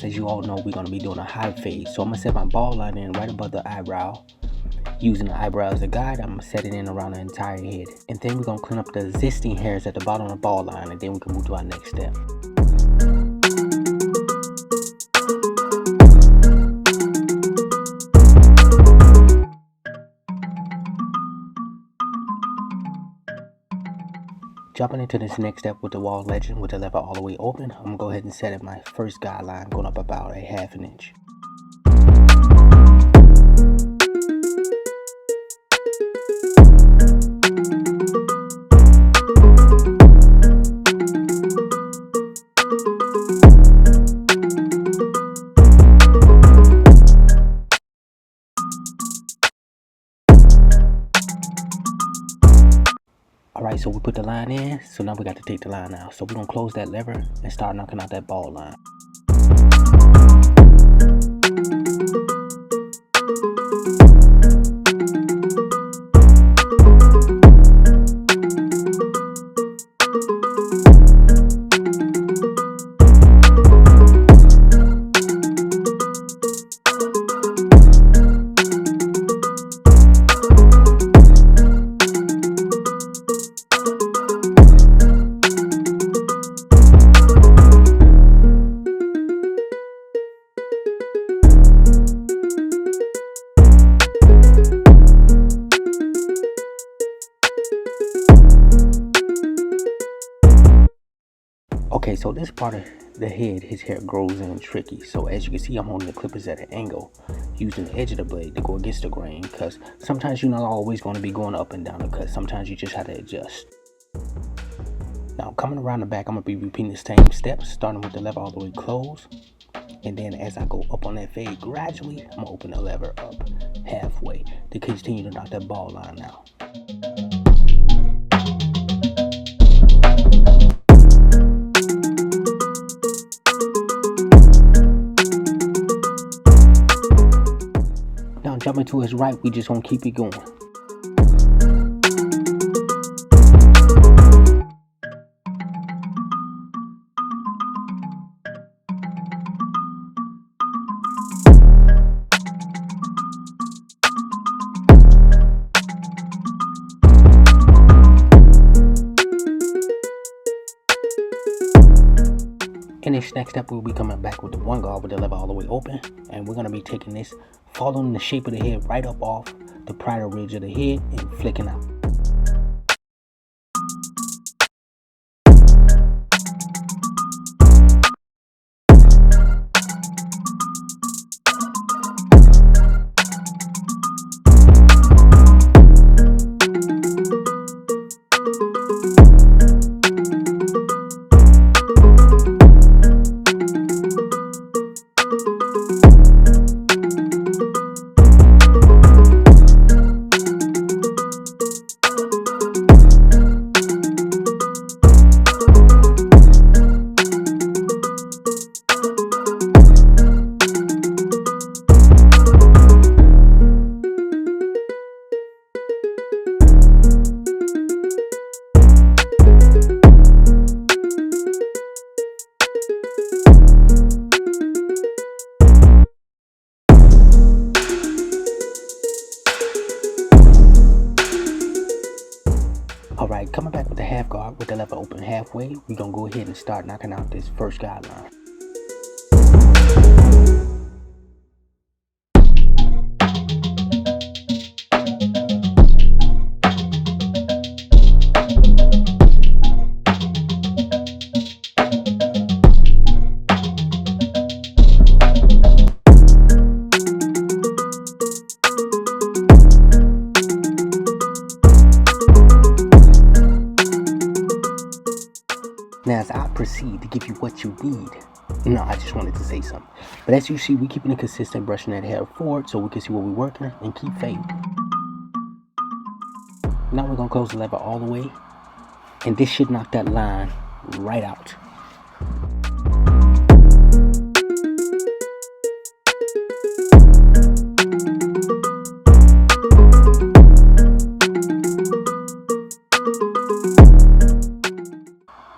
guys, as you all know, we're going to be doing a high fade. So I'm going to set my ball line in right above the eyebrow. Using the eyebrow as a guide, I'm going to set it in around the entire head. And then we're going to clean up the existing hairs at the bottom of the ball line, and then we can move to our next step. Jumping into this next step with the wall legend with the lever all the way open, I'm going to go ahead and set at my first guideline, going up about a half an inch. Alright, so we put the line in, so now we got to take the line out. So we're going to close that lever and start knocking out that ball line. Okay, so this part of the head, his hair grows in tricky. So as you can see, I'm holding the clippers at an angle, using the edge of the blade to go against the grain, because sometimes you're not always going to be going up and down the cut. Sometimes you just have to adjust. Now coming around the back, I'm going to be repeating the same steps, starting with the lever all the way closed. And then as I go up on that fade gradually, I'm going to open the lever up halfway to continue to knock that ball line out. Now jumping to his right, we just gonna keep it going. In this next step, we'll be coming back with the one guard with the lever all the way open, and we're going to be taking this, following the shape of the head right up off the parietal ridge of the head and flicking out. Alright, coming back with the half guard with the lever open halfway, we're going to go ahead and start knocking out this first guideline. Now as I proceed to give you what you need, no, I just wanted to say something. But as you see, we keeping it consistent, brushing that hair forward so we can see what we're working and keep fading. Now we're going to close the lever all the way, and this should knock that line right out.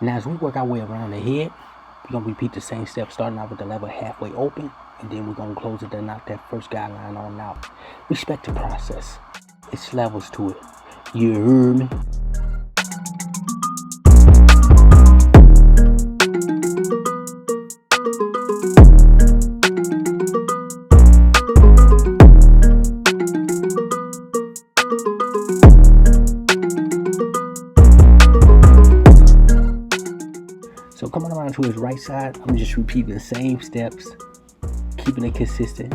Now as we work our way around the head, We're going to repeat the same step, starting out with the level halfway open, and then we're going to close it to knock that first guideline on out. Respect the process. It's levels to it. You heard me? So coming around to his right side, I'm just repeating the same steps, keeping it consistent.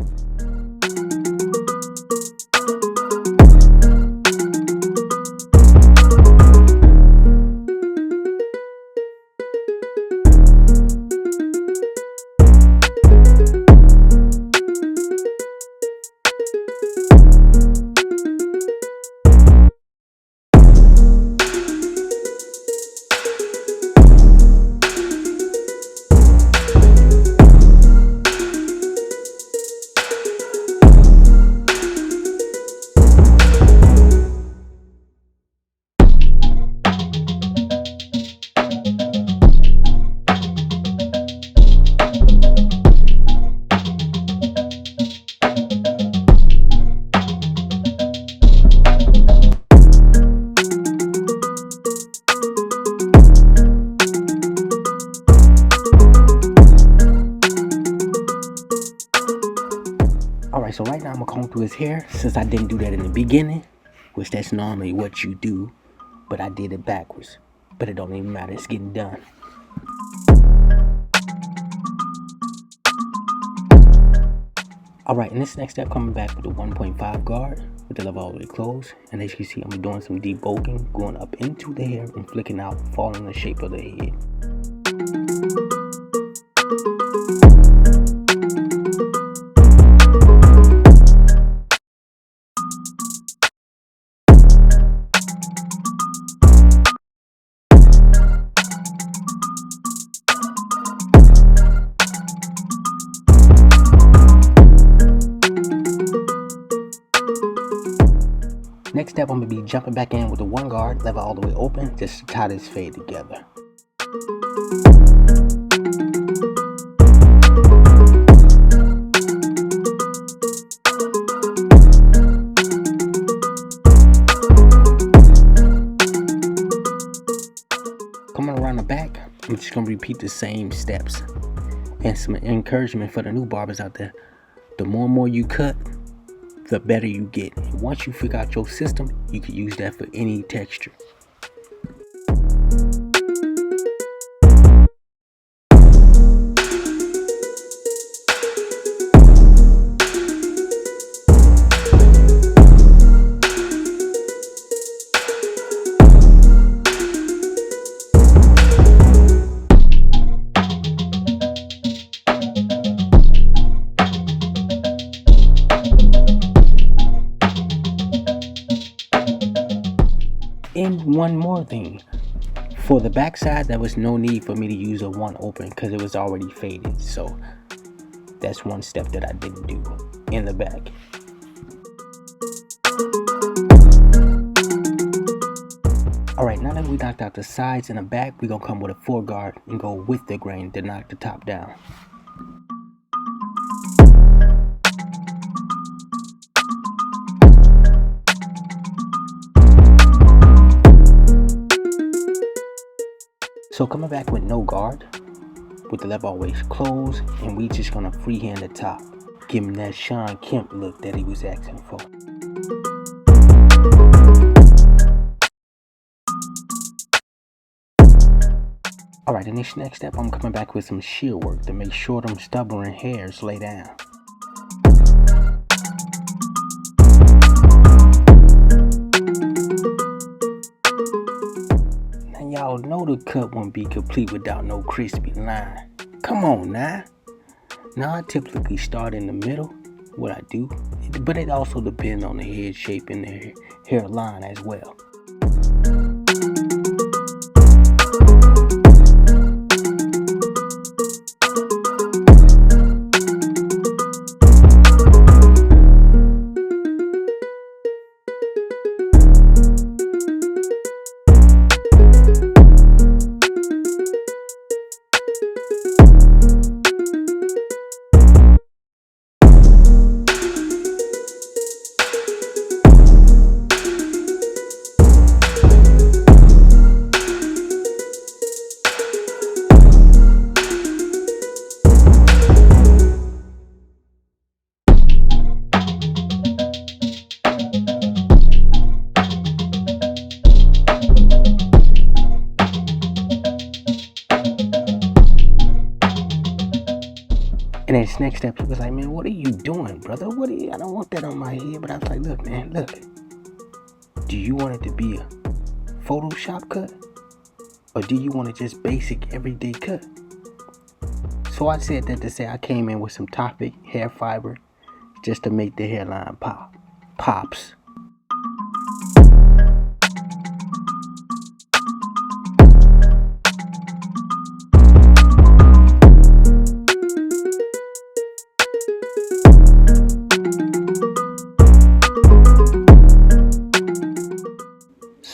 Alright, so right now I'm going to comb through his hair, since I didn't do that in the beginning, which that's normally what you do, but I did it backwards. But it don't even matter, it's getting done. Alright, in this next step, coming back with the 1.5 guard, with the level all the way closed, and as you can see, I'm doing some debulking, going up into the hair and flicking out, following the shape of the head. Next step, I'm going to be jumping back in with the one guard, level all the way open, just to tie this fade together. Coming around the back, I'm just going to repeat the same steps. And some encouragement for the new barbers out there. The more and more you cut, the better you get. And once you figure out your system, you can use that for any texture. And one more thing, for the back side, there was no need for me to use a one open because it was already faded. So that's one step that I didn't do in the back. Alright, now that we knocked out the sides and the back, we're going to come with a 4 guard and go with the grain to knock the top down. So coming back with no guard, with the level always closed, and we just gonna freehand the top. Give him that Sean Kemp look that he was asking for. Alright, in this next step, I'm coming back with some shear work to make sure them stubborn hairs lay down. Y'all know the cut won't be complete without no crispy line. Come on now. Now I typically start in the middle, what I do, but it also depends on the head shape and the hairline as well. then next step, he was like, man, what are you doing, brother? I don't want that on my head. But I was like, look, man, look. Do you want it to be a Photoshop cut? Or do you want to just basic everyday cut? So I said that to say I came in with some Toppik hair fiber just to make the hairline pops.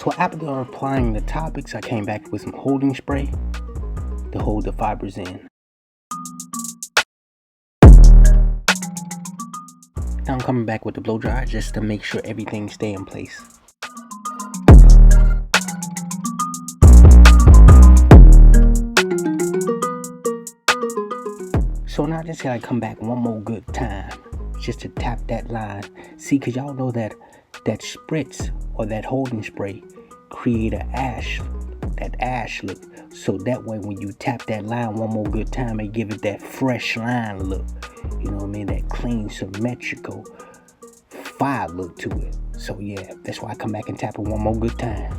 So after applying the Toppiks, I came back with some holding spray to hold the fibers in. Now I'm coming back with the blow dryer just to make sure everything stay in place. So now just gotta come back one more good time just to tap that line. See, cause y'all know that spritz or that holding spray create that ash look. So that way when you tap that line one more good time, it give it that fresh line look. You know what I mean? That clean, symmetrical, fire look to it. So yeah, that's why I come back and tap it one more good time.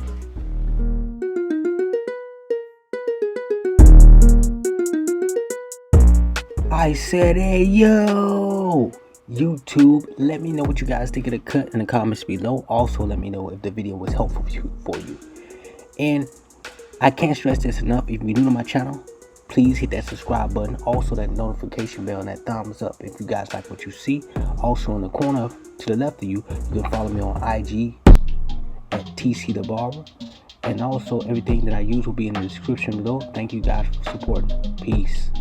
I said, hey, yo, YouTube, let me know what you guys think of the cut in the comments below. Also, let me know if the video was helpful for you. And I can't stress this enough. If you're new to my channel, please hit that subscribe button. Also, that notification bell and that thumbs up if you guys like what you see. Also, in the corner to the left of you, you can follow me on IG at TC the Barber. And also, everything that I use will be in the description below. Thank you guys for supporting. Peace.